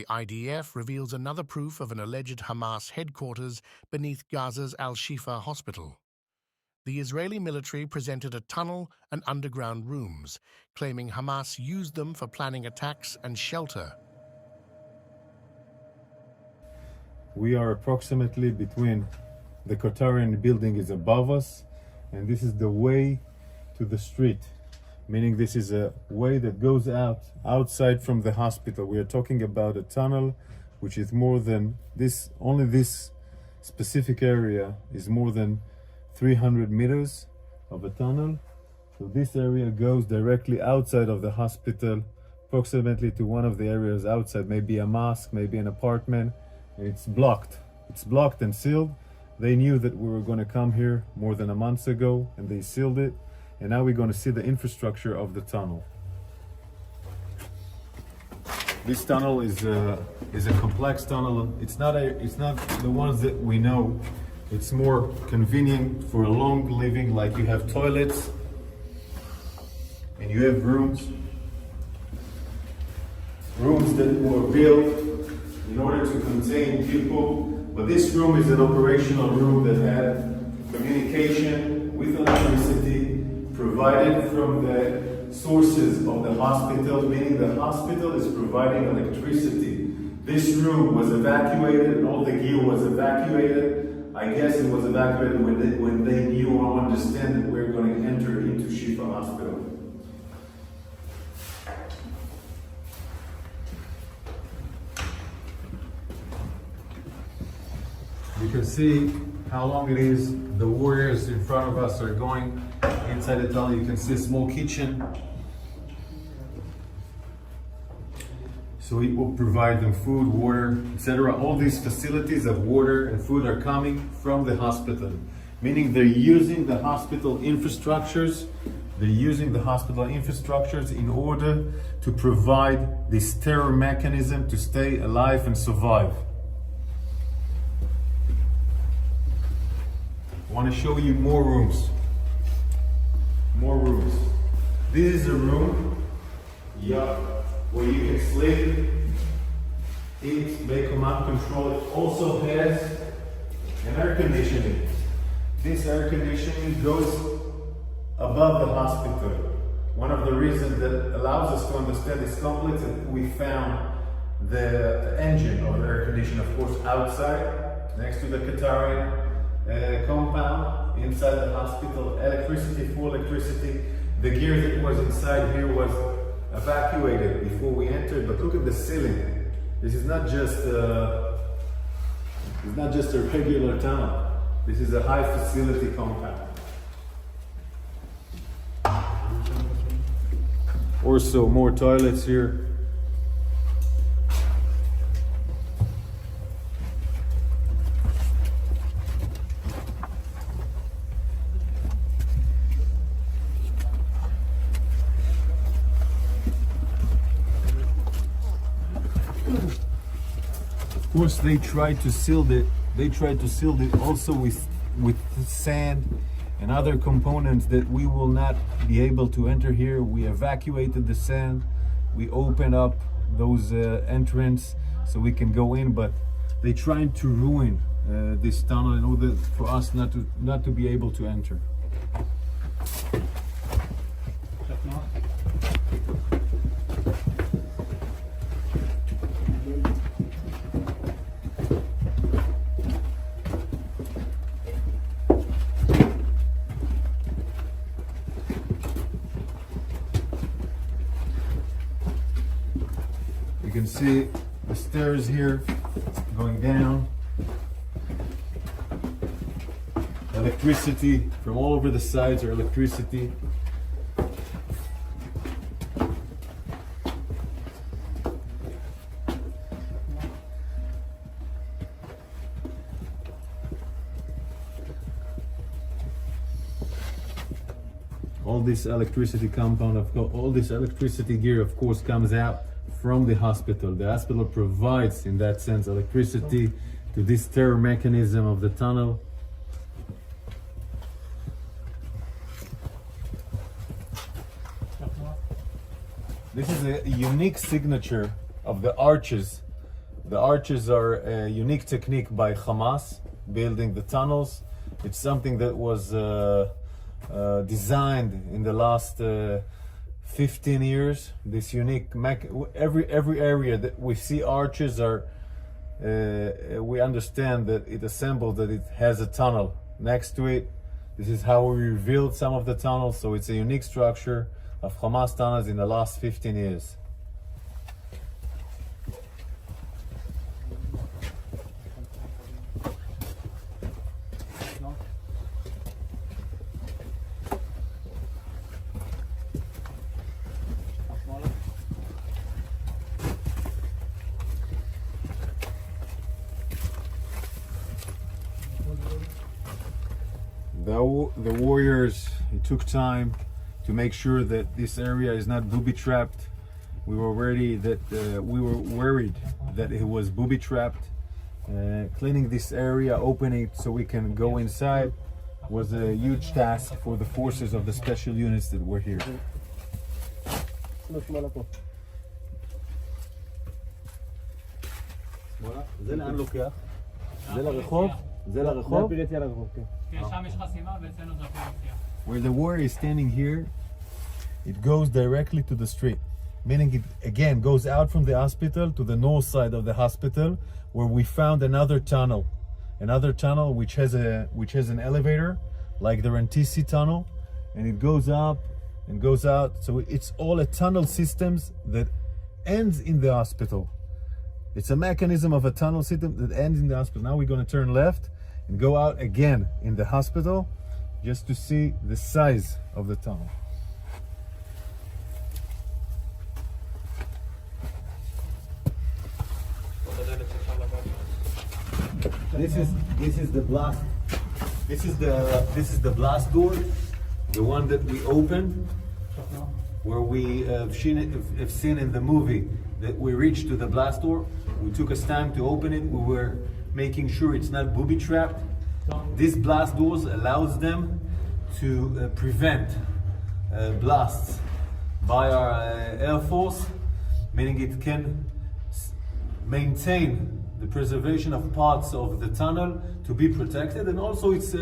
The IDF reveals another proof of an alleged Hamas headquarters beneath Gaza's al-Shifa Hospital. The Israeli military presented a tunnel and underground rooms, claiming Hamas used them for planning attacks and shelter. We are approximately between the Qatarian building is above us, and this is the way to the street, meaning this is a way that goes outside from the hospital. We are talking about a tunnel which is more than this, only this specific area is more than 300 meters of a tunnel. So this area goes directly outside of the hospital, approximately to one of the areas outside, maybe a mosque, maybe an apartment. It's blocked. It's blocked and sealed. They knew that we were going to come here more than a month ago, and they sealed it. And now we're going to see the infrastructure of the tunnel. This tunnel is a complex tunnel. It's not the ones that we know. It's more convenient for a long living, like you have toilets and you have rooms that were built in order to contain people. But this room is an operational room that had communication with electricity provided from the sources of the hospital, meaning the hospital is providing electricity. This room was evacuated and all the gear was evacuated. I guess it was evacuated when they knew or understand that we're going to enter into Shifa Hospital. You can see how long it is. The warriors in front of us are going inside the tunnel. You can see a small kitchen. So it will provide them food, water, etc. All these facilities of water and food are coming from the hospital, meaning they're using the hospital infrastructures. They're using the hospital infrastructures in order to provide this terror mechanism to stay alive and survive. I want to show you more rooms. More rooms. This is a room, where you can sleep, eat, make command control. It also has an air conditioning. This air conditioning goes above the hospital. One of the reasons that allows us to understand this complex is we found the engine of the air conditioner, of course, outside, next to the Qatarian compound, inside the hospital. Electricity, full electricity. The gear that was inside here was evacuated before we entered, but look at the ceiling. This is not just a regular tunnel. This is a high facility compound. Also more toilets here. Of course, they tried to seal it. They tried to seal it also with sand and other components that we will not be able to enter here. We evacuated the sand. We opened up those entrance so we can go in, but they tried to ruin this tunnel in order for us not to be able to enter. You can see the stairs here going down. Electricity from all over the sides are electricity. All this electricity compound, all this electricity gear, of course, comes out from the hospital. The hospital provides, in that sense, electricity to this terror mechanism of the tunnel. This is a unique signature of the arches The arches are a unique technique by Hamas, building the tunnels. It's something that was designed in the last 15 years. This unique, every area that we see arches are, we understand that it assembled, that it has a tunnel next to it. This is how we revealed some of the tunnels, so it's a unique structure of Hamas tunnels in the last 15 years. The warriors, it took time to make sure that this area is not booby-trapped. We were worried that it was booby-trapped. Cleaning this area, opening it so we can go inside, was a huge task for the forces of the special units that were here. זה לאן לוקח? זה לרחוב? זה לרחוב? Where the warrior is standing here, it goes directly to the street, meaning it again goes out from the hospital to the north side of the hospital, where we found another tunnel which has an elevator like the Rantisi tunnel, and it goes up and goes out. So it's all a tunnel systems that ends in the hospital. It's a mechanism of a tunnel system that ends in the hospital. Now we're going to turn left and go out again in the hospital just to see the size of the tunnel. This is the blast. This is the blast door, the one that we opened, where we have seen in the movie that we reached to the blast door. We took us time to open it. We were making sure it's not booby-trapped. These blast doors allows them to prevent blasts by our Air Force, meaning it can maintain the preservation of parts of the tunnel to be protected, and also it's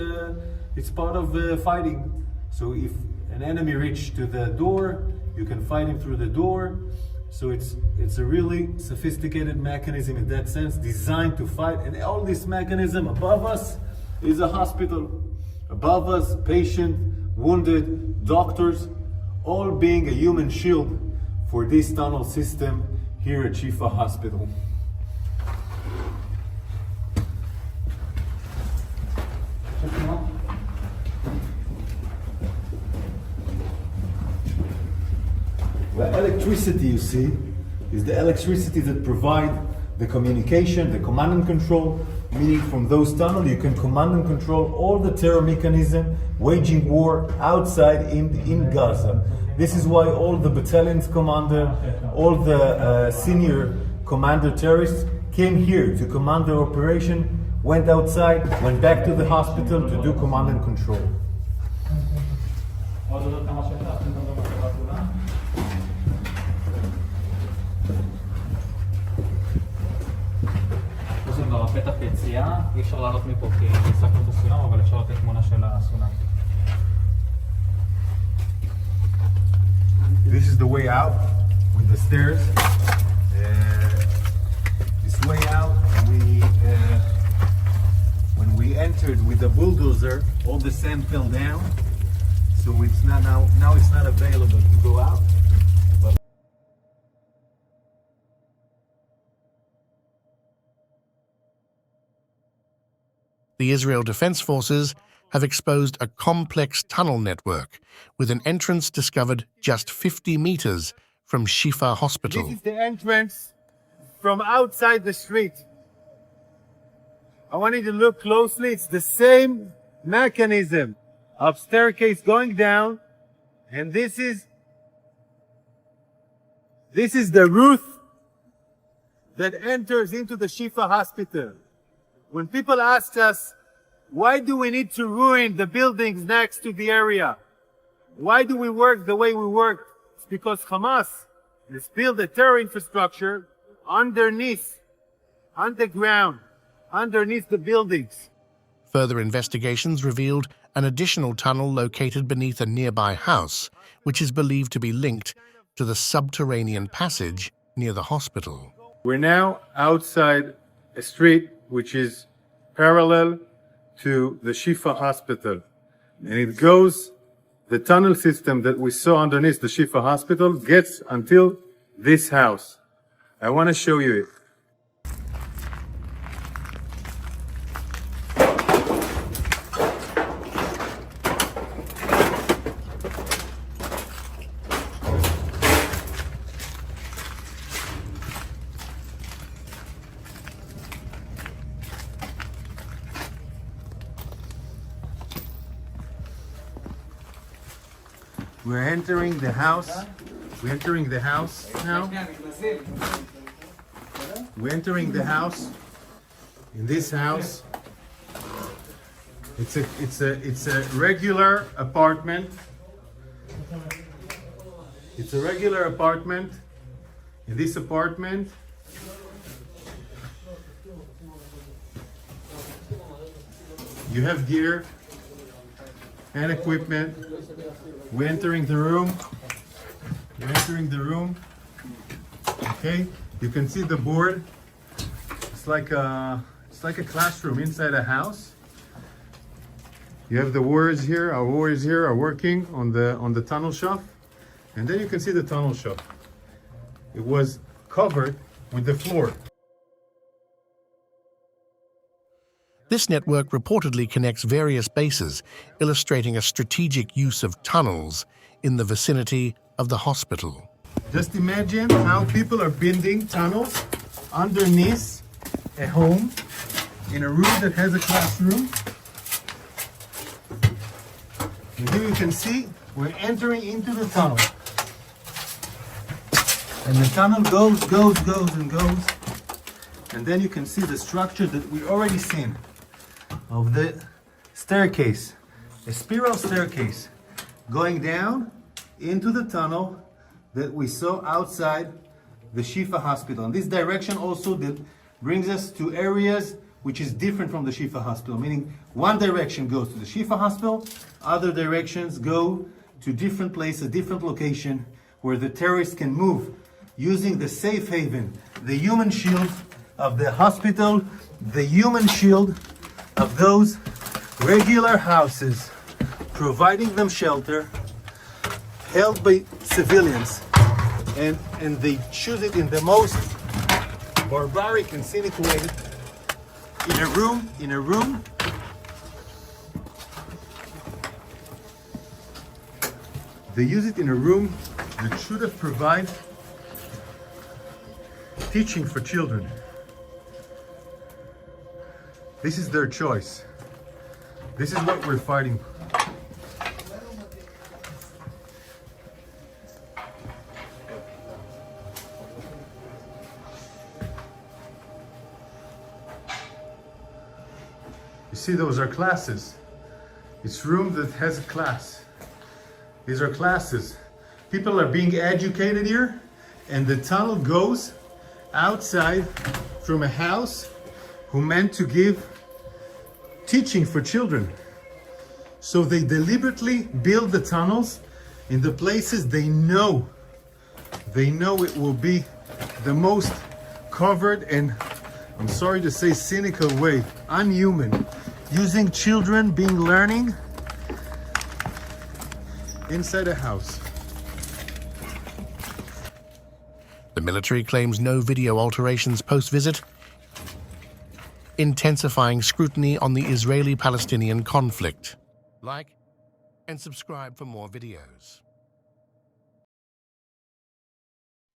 part of fighting. So if an enemy reaches to the door, you can fight him through the door. So it's a really sophisticated mechanism in that sense, designed to fight. And all this mechanism above us is a hospital. Above us, patient, wounded, doctors, all being a human shield for this tunnel system here at Shifa Hospital. The electricity you see is the electricity that provide the communication, the command and control, meaning from those tunnels you can command and control all the terror mechanism waging war outside in Gaza. This is why all the battalion's commander, all the senior commander terrorists came here to command their operation, went outside, went back to the hospital to do command and control. פתח יציאה, אי אפשר לעלות מפה כי ניסקנו את הסולם, אבל אפשר לתת תמונה של הסולם. This is the way out with the stairs. This way out, when we entered with the bulldozer, all the sand fell down, so it's not now it's not available to go out. The Israel Defense Forces have exposed a complex tunnel network with an entrance discovered just 50 meters from Shifa Hospital. This is the entrance from outside the street. I want you to look closely. It's the same mechanism of staircase going down, and this is the roof that enters into the Shifa Hospital. When people ask us, why do we need to ruin the buildings next to the area? Why do we work the way we work? It's because Hamas has built a terror infrastructure underneath underground, underneath the buildings. Further investigations revealed an additional tunnel located beneath a nearby house, which is believed to be linked to the subterranean passage near the hospital. We're now outside a street which is parallel to the Shifa Hospital. And it goes, the tunnel system that we saw underneath the Shifa Hospital gets until this house. I want to show you it. We're entering the house. We're entering the house now. We're entering the house. In this house, it's a regular apartment. It's a regular apartment. In this apartment, you have gear and equipment. We're entering the room. We're entering the room. Okay, you can see the board. It's like a classroom inside a house. You have the warriors here. Our warriors here are working on the tunnel shaft, and then you can see the tunnel shaft. It was covered with the floor. This network reportedly connects various bases, illustrating a strategic use of tunnels in the vicinity of the hospital. Just imagine how people are building tunnels underneath a home in a room that has a classroom. And here you can see we're entering into the tunnel. And the tunnel goes, and goes. And then you can see the structure that we already seen of the staircase, a spiral staircase going down into the tunnel that we saw outside the Shifa Hospital. And this direction also that brings us to areas which is different from the Shifa Hospital, meaning one direction goes to the Shifa Hospital, other directions go to different places, different location where the terrorists can move using the safe haven, the human shield of the hospital, the human shield of those regular houses, providing them shelter, held by civilians, and they choose it in the most barbaric and cynic way. In a room, they use it in a room that should have provided teaching for children. This is their choice. This is what we're fighting. You see, those are classes. It's room that has a class. These are classes. People are being educated here, and the tunnel goes outside from a house who meant to give teaching for children. So they deliberately build the tunnels in the places they know it will be the most covered and, I'm sorry to say, cynical way, unhuman, using children being learning inside a house. The military claims no video alterations post-visit, intensifying scrutiny on the Israeli-Palestinian conflict. Like and subscribe for more videos.